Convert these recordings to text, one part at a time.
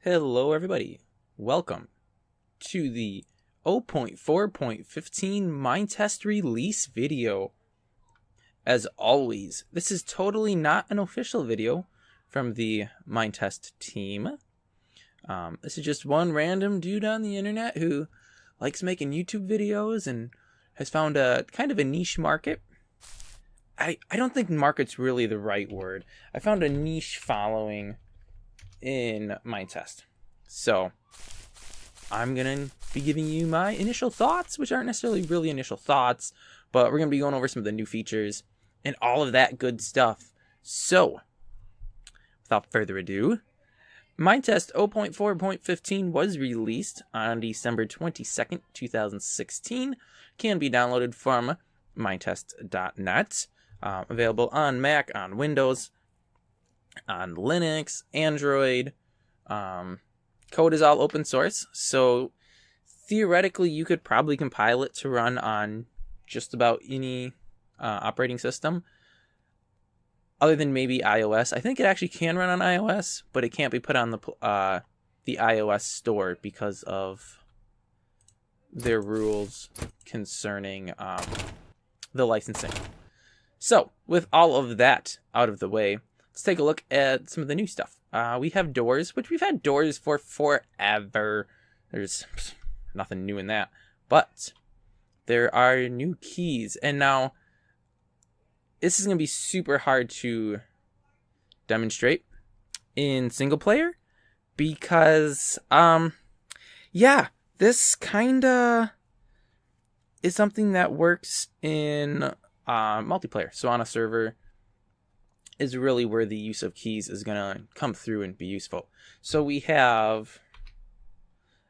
Hello everybody, welcome to the 0.4.15 Minetest release video. As always, this is totally not an official video from the Minetest team. This is just one random dude on the internet who likes making YouTube videos and has found a kind of a niche market. I don't think market's really the right word. I found a niche following in Minetest. So I'm gonna be giving you my initial thoughts, which aren't necessarily really initial thoughts, but we're gonna be going over some of the new features and all of that good stuff. So without further ado, Minetest 0.4.15 was released on December 22nd, 2016. Can be downloaded from minetest.net. Available on Mac, on Windows, on Linux, Android. Code is all open source, so theoretically you could probably compile it to run on just about any operating system other than maybe iOS. I think it actually can run on iOS, but it can't be put on the iOS store because of their rules concerning the licensing. So with all of that out of the way, let's take a look at some of the new stuff. We have doors, which we've had doors for forever. There's nothing new in that. But there are new keys. And now, this is going to be super hard to demonstrate in single player. Because, yeah, this kind of is something that works in multiplayer. So on a server is really where the use of keys is going to come through and be useful. So we have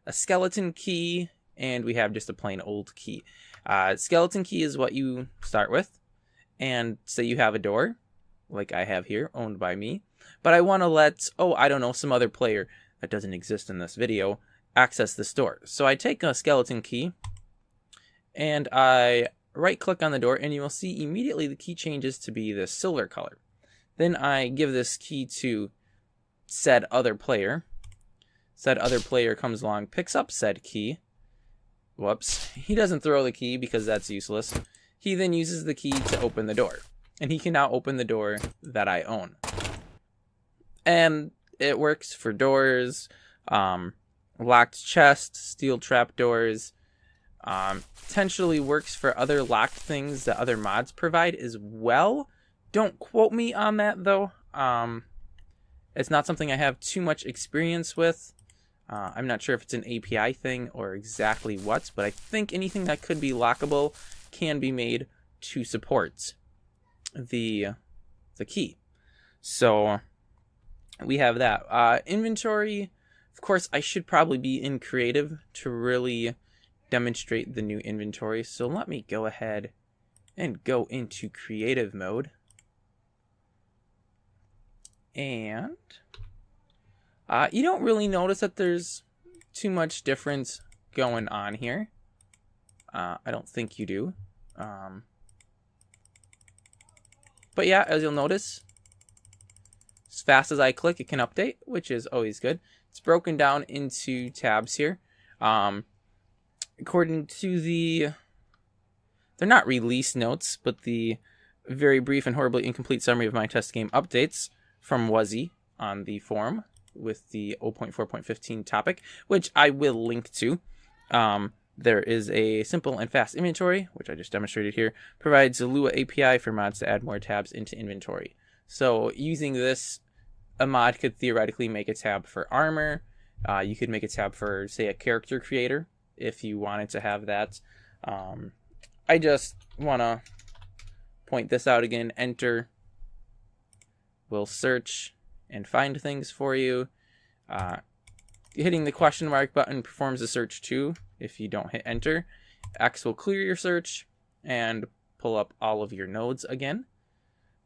a skeleton key and we have just a plain old key. Skeleton key is what you start with. And say you have a door, like I have here, owned by me. But I want to let, some other player that doesn't exist in this video access this door. So I take a skeleton key and I right click on the door and you will see immediately the key changes to be the silver color. Then I give this key to said other player. Said other player comes along, picks up said key. Whoops. He doesn't throw the key because that's useless. He then uses the key to open the door. And he can now open the door that I own. And it works for doors, locked chests, steel trap doors. Potentially works for other locked things that other mods provide as well. Don't quote me on that though. It's not something I have too much experience with. I'm not sure if it's an API thing or exactly what, but I think anything that could be lockable can be made to support the key. So we have that. Inventory, of course, I should probably be in creative to really demonstrate the new inventory. So let me go ahead and go into creative mode. And you don't really notice that there's too much difference going on here. I don't think you do. But yeah, as you'll notice, as fast as I click, it can update, which is always good. It's broken down into tabs here. According to they're not release notes, but the very brief and horribly incomplete summary of Minetest game updates from Wuzzy on the forum with the 0.4.15 topic, which I will link to. There is a simple and fast inventory, which I just demonstrated here, provides a Lua API for mods to add more tabs into inventory. So using this, a mod could theoretically make a tab for armor. You could make a tab for, say, a character creator if you wanted to have that. I just want to point this out again. Enter will search and find things for you. Hitting the question mark button performs a search too if you don't hit enter. X will clear your search and pull up all of your nodes again.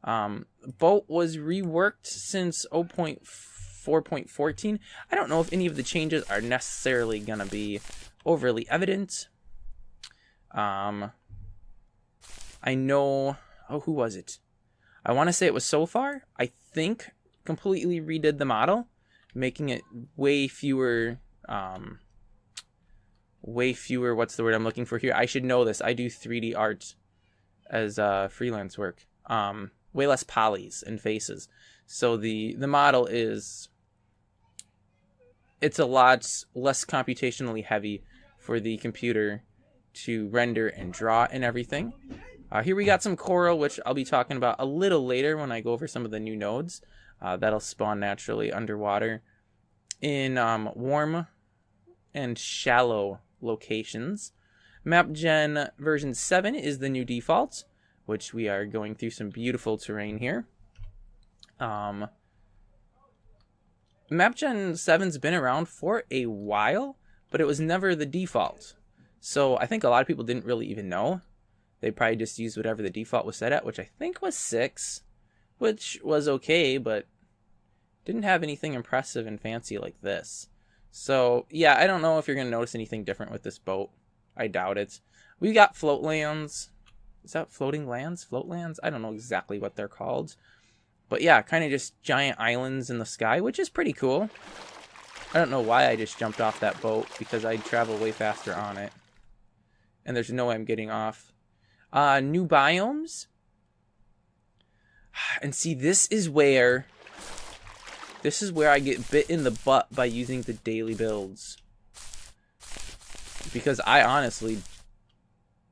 Bolt was reworked since 0.4.14. I don't know if any of the changes are necessarily going to be overly evident. I know, who was it? I want to say it was So Far. I think completely redid the model. making it way fewer, what's the word I'm looking for here? I should know this. I do 3D art as freelance work. Way less polys and faces. So the model is, it's a lot less computationally heavy for the computer to render and draw and everything. Here we got some coral, which I'll be talking about a little later when I go over some of the new nodes. That'll spawn naturally underwater in warm and shallow locations. MapGen version 7 is the new default, which we are going through some beautiful terrain here. MapGen 7's been around for a while, but it was never the default. So I think a lot of people didn't really even know. They probably just used whatever the default was set at, which I think was 6, which was okay, but didn't have anything impressive and fancy like this. So yeah, I don't know if you're going to notice anything different with this boat. I doubt it. We got float lands. Is that floating lands? Float lands? I don't know exactly what they're called. But yeah, kind of just giant islands in the sky, which is pretty cool. I don't know why I just jumped off that boat, because I'd travel way faster on it. And there's no way I'm getting off. New biomes. And see, this is where I get bit in the butt by using the daily builds. Because I honestly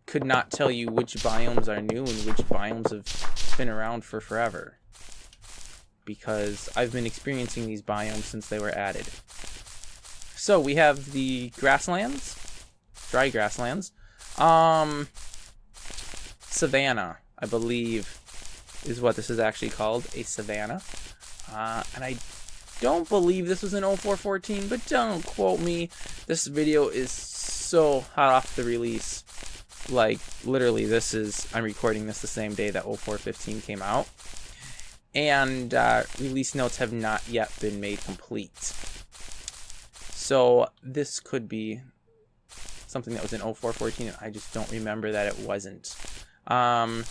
could not tell you which biomes are new and which biomes have been around for forever. Because I've been experiencing these biomes since they were added. So we have the grasslands, dry grasslands. Savanna, I believe, is what this is actually called, a savanna. And I don't believe this was in 0414, but don't quote me. This video is so hot off the release. Like, literally, I'm recording this the same day that 0415 came out. And release notes have not yet been made complete. So this could be something that was in 0414, and I just don't remember that it wasn't. So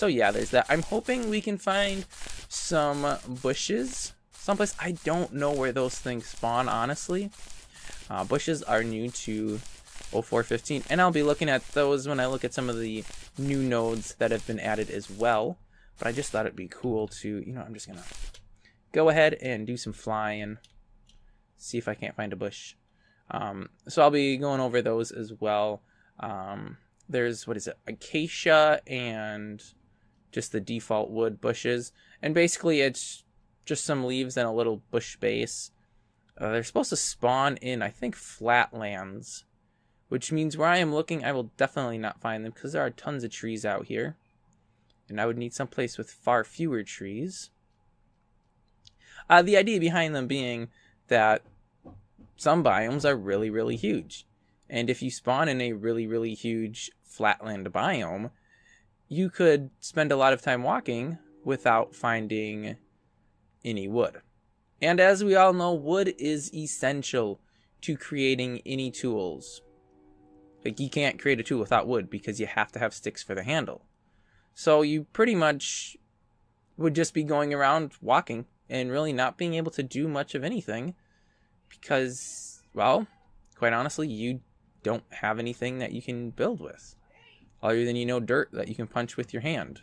yeah, there's that. I'm hoping we can find some bushes someplace. I don't know where those things spawn, honestly. Bushes are new to 0415, and I'll be looking at those when I look at some of the new nodes that have been added as well. But I just thought it'd be cool to, I'm just gonna go ahead and do some flying, see if I can't find a bush. So I'll be going over those as well. There's, acacia and just the default wood bushes. And basically it's just some leaves and a little bush base. They're supposed to spawn in, I think, flatlands. Which means where I am looking, I will definitely not find them, because there are tons of trees out here. And I would need someplace with far fewer trees. The idea behind them being that some biomes are really, really huge. And if you spawn in a really, really huge flatland biome, you could spend a lot of time walking without finding any wood. And as we all know, wood is essential to creating any tools. Like, you can't create a tool without wood because you have to have sticks for the handle. So you pretty much would just be going around walking and really not being able to do much of anything because, well, quite honestly, you don't have anything that you can build with other than, dirt that you can punch with your hand.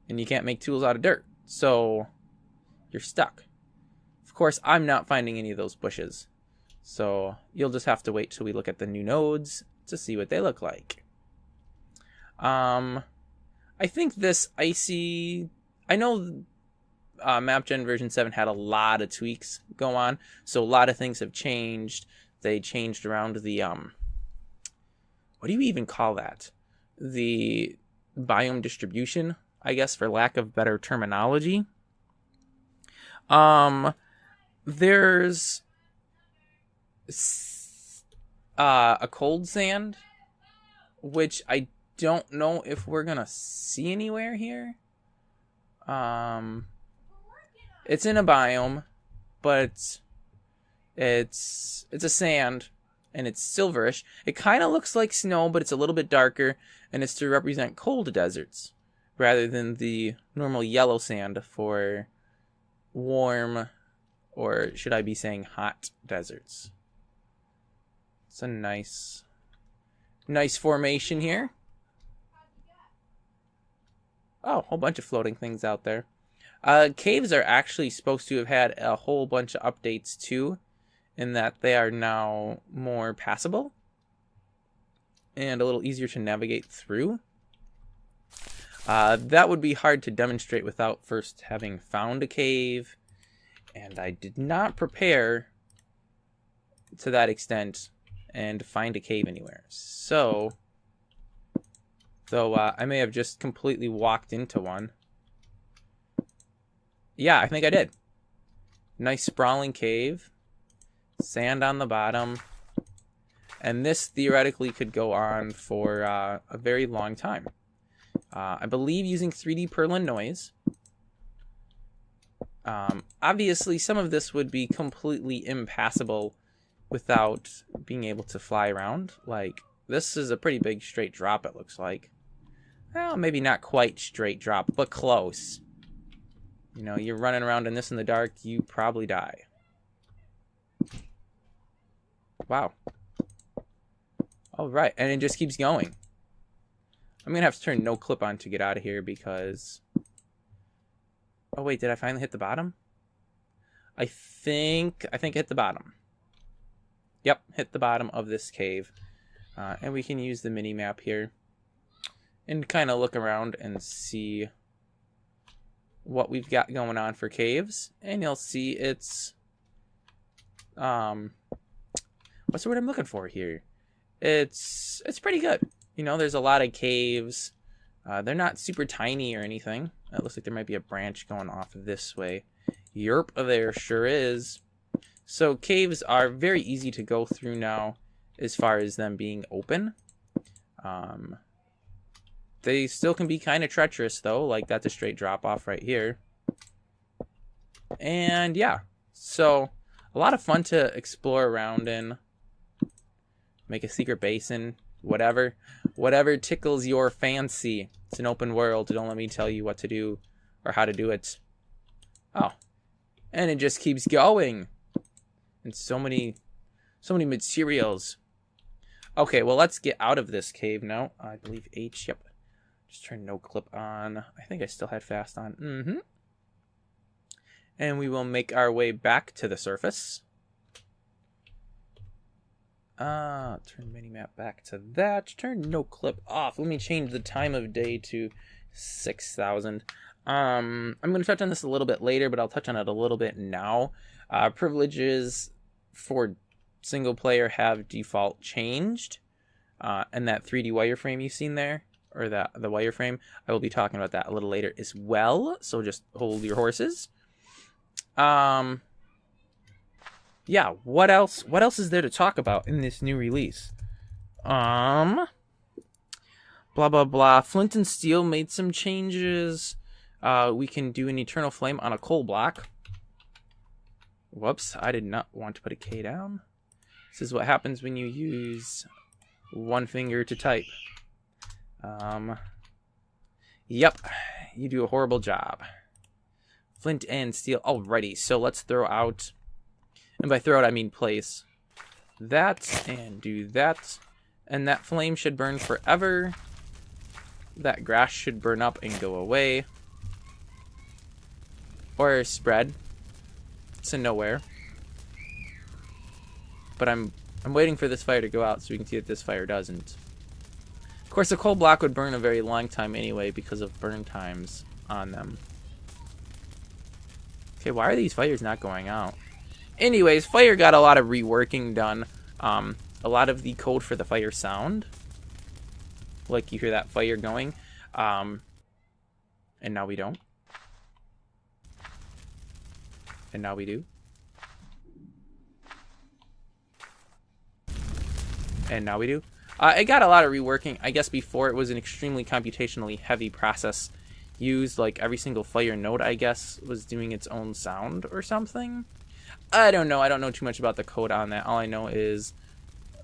And you can't make tools out of dirt. So you're stuck. Of course, I'm not finding any of those bushes. So you'll just have to wait till we look at the new nodes to see what they look like. I think this icy... I know MapGen version 7 had a lot of tweaks go on, so a lot of things have changed. They changed around the... what do you even call that? The biome distribution, I guess, for lack of better terminology. There's a cold sand, which I don't know if we're gonna see anywhere here. It's in a biome, but it's a sand and it's silverish. It kind of looks like snow, but it's a little bit darker, and it's to represent cold deserts rather than the normal yellow sand for warm Or should I be saying hot deserts? It's a nice formation here. Oh, a whole bunch of floating things out there. Caves are actually supposed to have had a whole bunch of updates too, in that they are now more passable and a little easier to navigate through. That would be hard to demonstrate without first having found a cave, and I did not prepare to that extent and find a cave anywhere. So, though I may have just completely walked into one. Yeah, I think I did. Nice sprawling cave. Sand on the bottom. And this theoretically could go on for a very long time. I believe using 3D Perlin noise. Obviously, some of this would be completely impassable without being able to fly around. Like, this is a pretty big straight drop, it looks like. Well, maybe not quite straight drop, but close. You know, you're running around in this in the dark, you probably die. Wow. Alright, and it just keeps going. I'm going to have to turn no clip on to get out of here because... Oh, wait, did I finally hit the bottom? I think I hit the bottom. Yep, hit the bottom of this cave. And we can use the mini-map here and kind of look around and see what we've got going on for caves. And you'll see it's... what's the word I'm looking for here? It's pretty good. You know, there's a lot of caves. They're not super tiny or anything. It looks like there might be a branch going off this way. Yerp, there sure is. So caves are very easy to go through now as far as them being open. They still can be kind of treacherous though, like that's a straight drop off right here. And yeah, so a lot of fun to explore around in. Make a secret basin, whatever tickles your fancy. It's an open world. Don't let me tell you what to do or how to do it. Oh, and it just keeps going. And so many materials. Okay, well, let's get out of this cave now. I believe H, yep. Just turn no clip on. I think I still had fast on. And we will make our way back to the surface. Turn minimap back to that. Turn no clip off. Let me change the time of day to 6,000. I'm going to touch on this a little bit later, but I'll touch on it a little bit now. Privileges for single player have default changed. And that 3D wireframe you've seen there, or the wireframe, I will be talking about that a little later as well. So just hold your horses. Yeah, what else is there to talk about in this new release? Blah, blah, blah. Flint and Steel made some changes. We can do an Eternal Flame on a coal block. Whoops, I did not want to put a K down. This is what happens when you use one finger to type. Yep, you do a horrible job. Flint and Steel. Alrighty, so let's throw out... And by throw out, I mean place. That, and do that. And that flame should burn forever. That grass should burn up and go away. Or spread to nowhere. But I'm waiting for this fire to go out so we can see that this fire doesn't. Of course, a coal block would burn a very long time anyway because of burn times on them. Okay, why are these fires not going out? Anyways, fire got a lot of reworking done. A lot of the code for the fire sound. Like you hear that fire going. And now we don't. And now we do. And now we do. It got a lot of reworking. I guess before it was an extremely computationally heavy process used. Like every single fire node, I guess, was doing its own sound or something. I don't know. I don't know too much about the code on that. All I know is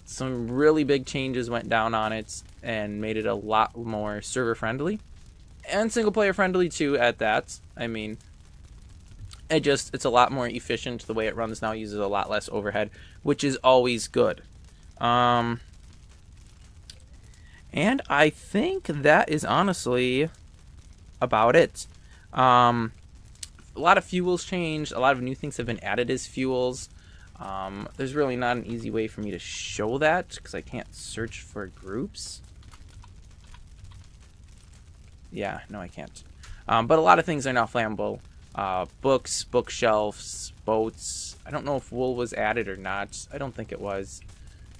some really big changes went down on it and made it a lot more server friendly and single player friendly too at that. I mean, It's a lot more efficient. The way it runs now uses a lot less overhead, which is always good. And I think that is honestly about it. A lot of fuels changed. A lot of new things have been added as fuels. There's really not an easy way for me to show that because I can't search for groups. Yeah, no, I can't. But a lot of things are now flammable. Books, bookshelves, boats. I don't know if wool was added or not. I don't think it was.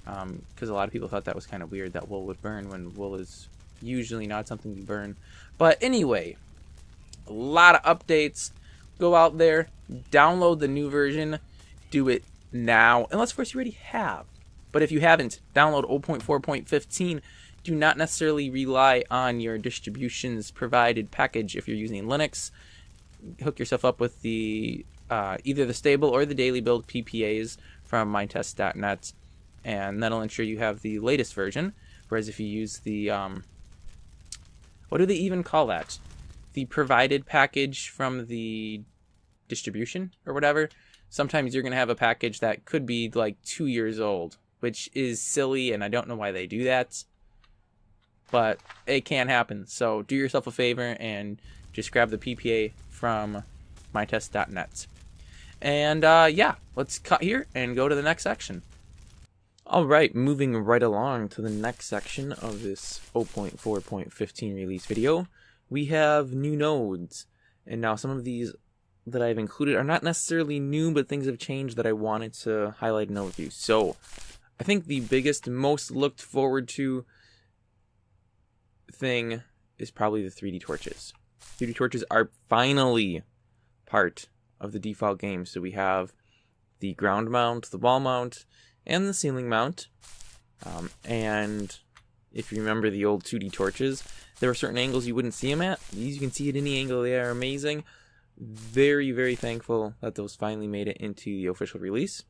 Because a lot of people thought that was kind of weird that wool would burn when wool is usually not something you burn. But anyway, a lot of updates. Go out there, download the new version, do it now. Unless, of course, you already have. But if you haven't, download 0.4.15. Do not necessarily rely on your distribution's provided package if you're using Linux. Hook yourself up with the either the stable or the daily build PPAs from Minetest.net, and that'll ensure you have the latest version. Whereas if you use the what do they even call that? The provided package from the distribution or whatever. Sometimes you're going to have a package that could be like 2 years old, which is silly, and I don't know why they do that. But it can happen. So do yourself a favor and just grab the PPA from mytest.net. And yeah, let's cut here and go to the next section. Alright, moving right along to the next section of this 0.4.15 release video. We have new nodes. And now some of these that I've included are not necessarily new, but things have changed that I wanted to highlight and overview. So I think the biggest, most looked forward to thing is probably the 3D torches. 3D torches are finally part of the default game. So we have the ground mount, the wall mount, and the ceiling mount. And if you remember the old 2D torches, there were certain angles you wouldn't see them at. These you can see at any angle. They are amazing. Very, very thankful that those finally made it into the official release.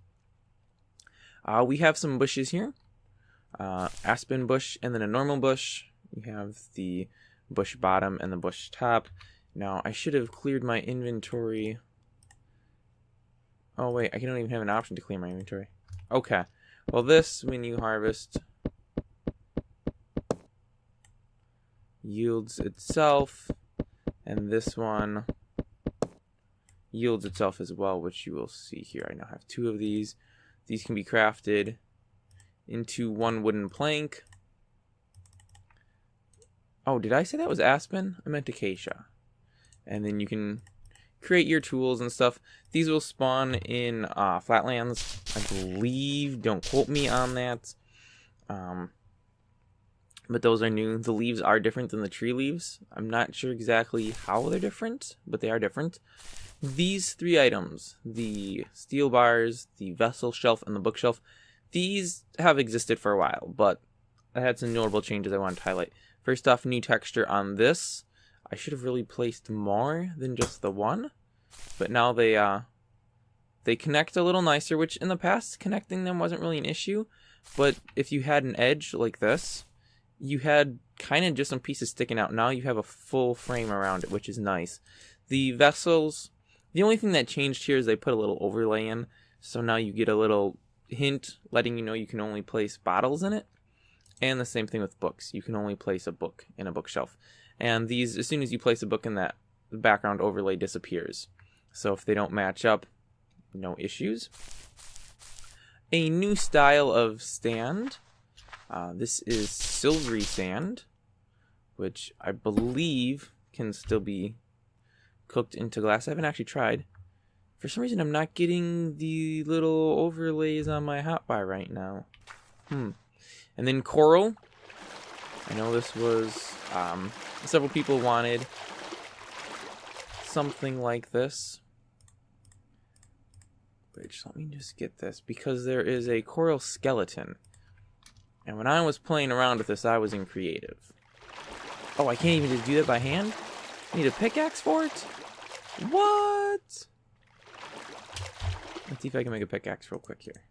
We have some bushes here. Aspen bush and then a normal bush. We have the bush bottom and the bush top. Now, I should have cleared my inventory. Oh, wait, I don't even have an option to clear my inventory. Okay. Well, this, when you harvest, yields itself. And this one yields itself as well, which you will see here. I now have 2 of these. These can be crafted into 1 wooden plank. Oh, did I say that was aspen? I meant acacia. And then you can create your tools and stuff. These will spawn in flatlands, I believe. Don't quote me on that. But those are new. The leaves are different than the tree leaves. I'm not sure exactly how they're different, but they are different. These 3 items, the steel bars, the vessel shelf, and the bookshelf, these have existed for a while, but I had some notable changes I wanted to highlight. First off, new texture on this. I should have really placed more than just the one, but now they connect a little nicer, which in the past connecting them wasn't really an issue, but if you had an edge like this, you had kind of just some pieces sticking out. Now you have a full frame around it, which is nice. The vessels, the only thing that changed here is they put a little overlay in, so now you get a little hint letting you know you can only place bottles in it. And the same thing with books. You can only place a book in a bookshelf. And these, as soon as you place a book in that, the background overlay disappears. So if they don't match up, no issues. A new style of stand. This is silvery sand, which I believe can still be cooked into glass. I haven't actually tried. For some reason, I'm not getting the little overlays on my hotbar right now. And then coral. I know this was, several people wanted something like this. Which, let me just get this, because there is a coral skeleton. And when I was playing around with this, I was in creative. Oh, I can't even just do that by hand? I need a pickaxe for it? What? Let's see if I can make a pickaxe real quick here.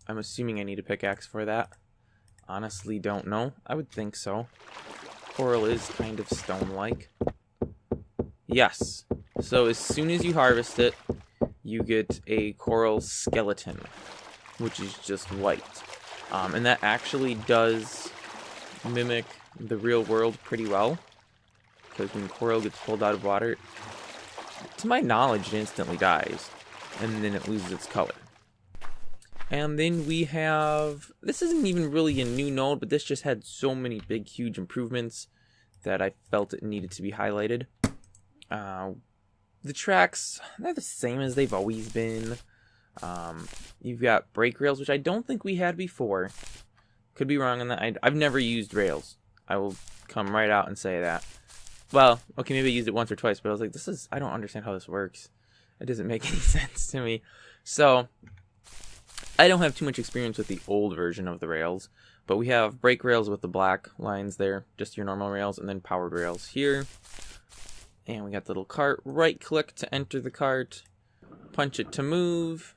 I'm assuming I need a pickaxe for that. Honestly, don't know. I would think so. Coral is kind of stone-like. Yes. So as soon as you harvest it, you get a coral skeleton, which is just white. And that actually does mimic the real world pretty well, because when coral gets pulled out of water, to my knowledge, it instantly dies, and then it loses its color. And then we have, this isn't even really a new node, but this just had so many big, huge improvements that I felt it needed to be highlighted. The tracks, they're the same as they've always been. You've got brake rails, which I don't think we had before. Could be wrong on that. I've never used rails. I will come right out and say that. Well, okay, maybe I used it once or twice, but I was like, I don't understand how this works. It doesn't make any sense to me. So, I don't have too much experience with the old version of the rails, but we have brake rails with the black lines there, just your normal rails, and then powered rails here. And we got the little cart. Right click to enter the cart. Punch it to move.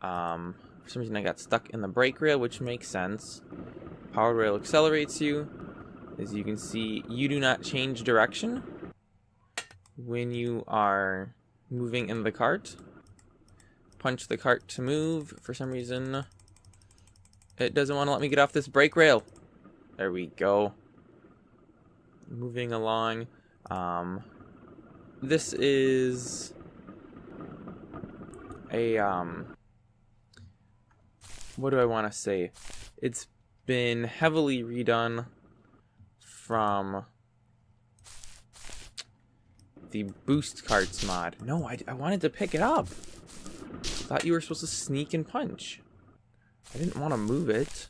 For some reason I got stuck in the brake rail, which makes sense. Powered rail accelerates you. As you can see, you do not change direction when you are moving in the cart. Punch the cart to move. For some reason, it doesn't want to let me get off this brake rail. There we go. Moving along. This is a, what do I want to say? It's been heavily redone from the Boost Carts mod. No, I wanted to pick it up. Thought you were supposed to sneak and punch. I didn't want to move it.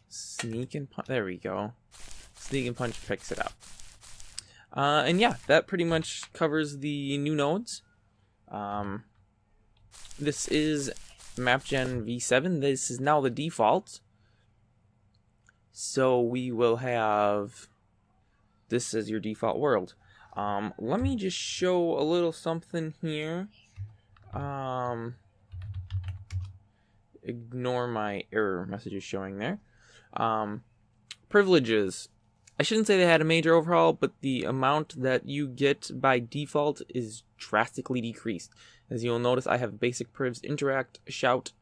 Sneak and punch. There we go. Sneak and punch picks it up. And yeah, that pretty much covers the new nodes. This is MapGen V7. This is now the default. So we will have this as your default world. Let me just show a little something here. Ignore my error messages showing there. Privileges. I shouldn't say they had a major overhaul, but the amount that you get by default is drastically decreased. As you'll notice, I have basic privs, interact, shout.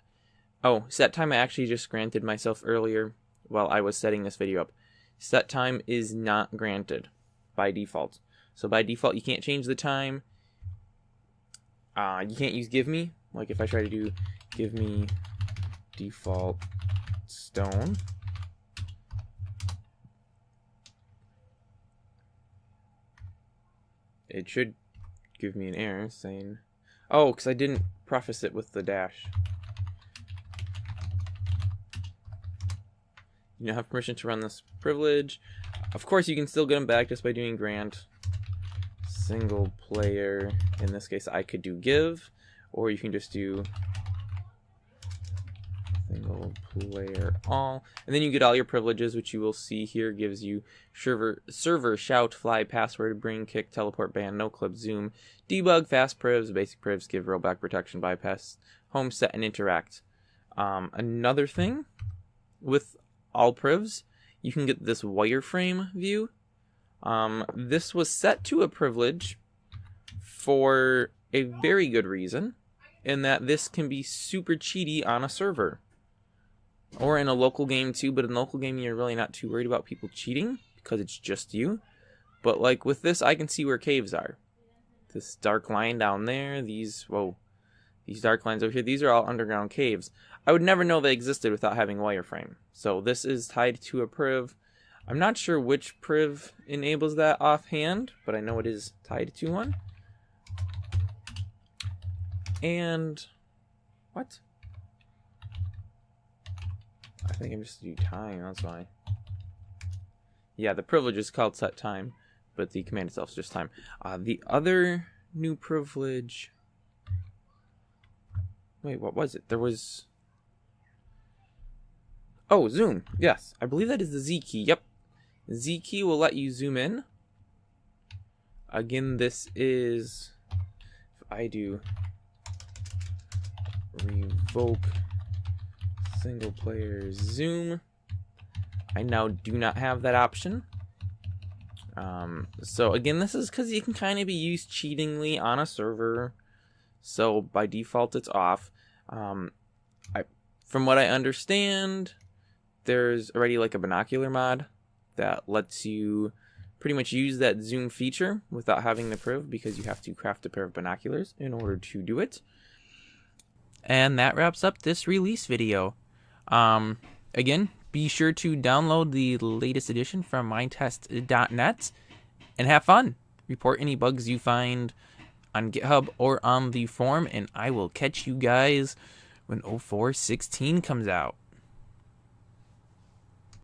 Oh, set time I actually just granted myself earlier while I was setting this video up. Set time is not granted by default. So by default, you can't change the time. You can't use give me. Like if I try to do give me default stone. It should give me an error saying, oh, because I didn't preface it with the dash. You don't have permission to run this privilege. Of course, you can still get them back just by doing grant. Single player. In this case, I could do give, or you can just do single player all, and then you get all your privileges, which you will see here. Gives you server, shout, fly, password, bring, kick, teleport, ban, no clip, zoom, debug, fast privs, basic privs, give rollback protection, bypass, home set, and interact. Another thing with all privs, you can get this wireframe view. This was set to a privilege for a very good reason, in that this can be super cheaty on a server. Or in a local game too, but in local game you're really not too worried about people cheating, because it's just you. But like with this, I can see where caves are. This dark line down there, these dark lines over here, these are all underground caves. I would never know they existed without having wireframe. So this is tied to a priv. I'm not sure which priv enables that offhand, but I know it is tied to one. And what? I think I'm just do time, that's why. Yeah, the privilege is called set time, but the command itself is just time. The other new privilege... Wait, what was it? There was... Oh, zoom. Yes, I believe that is the Z key. Yep. Z key will let you zoom in. Again, this is... If I do... revoke single player zoom, I now do not have that option. So again, this is because you can kind of be used cheatingly on a server. So by default, it's off. From what I understand, there's already like a binocular mod that lets you pretty much use that zoom feature without having the priv, because you have to craft a pair of binoculars in order to do it. And that wraps up this release video. Again, be sure to download the latest edition from Minetest.net and have fun. Report any bugs you find on GitHub or on the forum, and I will catch you guys when 0416 comes out.